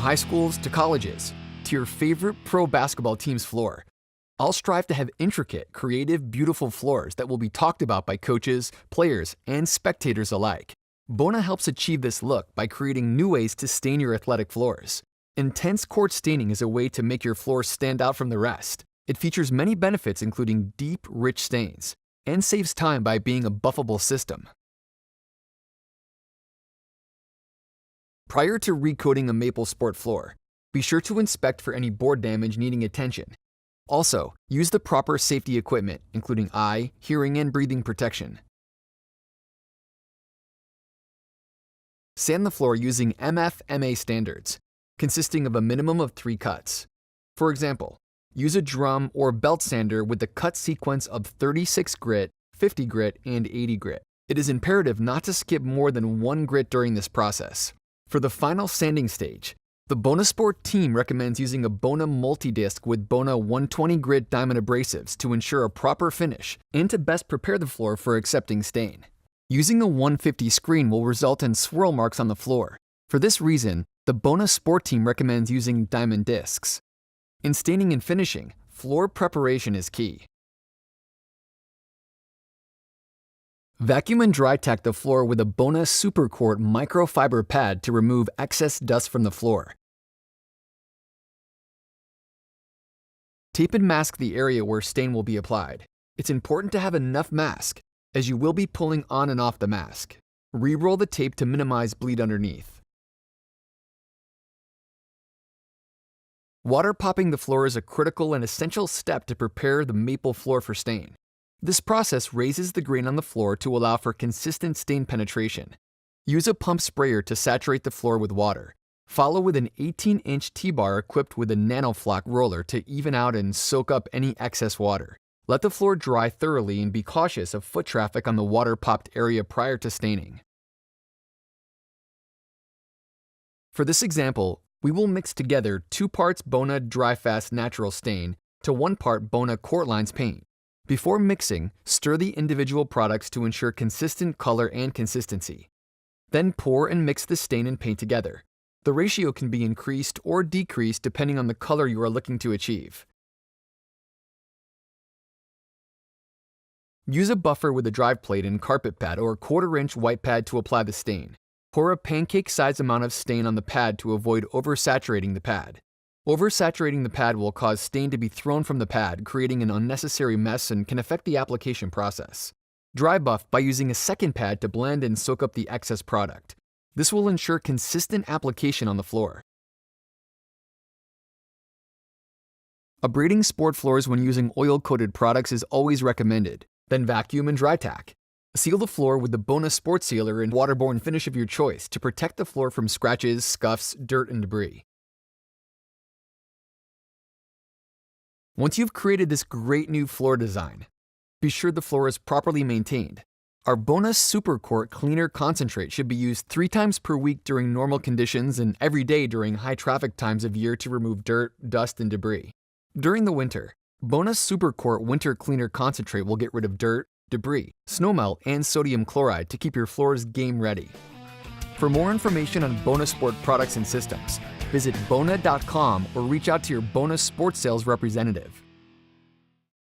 high schools to colleges, to your favorite pro basketball team's floor, I'll strive to have intricate, creative, beautiful floors that will be talked about by coaches, players, and spectators alike. Bona helps achieve this look by creating new ways to stain your athletic floors. Intense court staining is a way to make your floors stand out from the rest. It features many benefits including deep, rich stains, and saves time by being a buffable system. Prior to recoating a maple sport floor, be sure to inspect for any board damage needing attention. Also, use the proper safety equipment, including eye, hearing, and breathing protection. Sand the floor using MFMA standards, consisting of a minimum of 3 cuts. For example, use a drum or belt sander with the cut sequence of 36 grit, 50 grit, and 80 grit. It is imperative not to skip more than 1 grit during this process. For the final sanding stage, the Bona Sport team recommends using a Bona multi-disc with Bona 120 grit diamond abrasives to ensure a proper finish and to best prepare the floor for accepting stain. Using a 150 screen will result in swirl marks on the floor. For this reason, the Bona Sport team recommends using diamond discs. In staining and finishing, floor preparation is key. Vacuum and dry tack the floor with a Bona Supercourt microfiber pad to remove excess dust from the floor. Tape and mask the area where stain will be applied. It's important to have enough mask, as you will be pulling on and off the mask. Re-roll the tape to minimize bleed underneath. Water popping the floor is a critical and essential step to prepare the maple floor for stain. This process raises the grain on the floor to allow for consistent stain penetration. Use a pump sprayer to saturate the floor with water. Follow with an 18-inch T-bar equipped with a nanoflock roller to even out and soak up any excess water. Let the floor dry thoroughly and be cautious of foot traffic on the water-popped area prior to staining. For this example, we will mix together 2 parts Bona Dry Fast Natural Stain to 1 part Bona Court Lines paint. Before mixing, stir the individual products to ensure consistent color and consistency. Then pour and mix the stain and paint together. The ratio can be increased or decreased depending on the color you are looking to achieve. Use a buffer with a drive plate and carpet pad or 1/4-inch white pad to apply the stain. Pour a pancake-sized amount of stain on the pad to avoid oversaturating the pad. Oversaturating the pad will cause stain to be thrown from the pad, creating an unnecessary mess and can affect the application process. Dry buff by using a second pad to blend and soak up the excess product. This will ensure consistent application on the floor. Abrading sport floors when using oil-coated products is always recommended. Then vacuum and dry tack. Seal the floor with the Bona Sport Sealer and waterborne finish of your choice to protect the floor from scratches, scuffs, dirt, and debris. Once you've created this great new floor design, be sure the floor is properly maintained. Our Bona Supercourt Cleaner Concentrate should be used 3 times per week during normal conditions and every day during high traffic times of year to remove dirt, dust, and debris. During the winter, Bona Supercourt Winter Cleaner Concentrate will get rid of dirt, debris, snowmelt, and sodium chloride to keep your floors game ready. For more information on Bona Sport products and systems, visit Bona.com or reach out to your Bona Sport sales representative.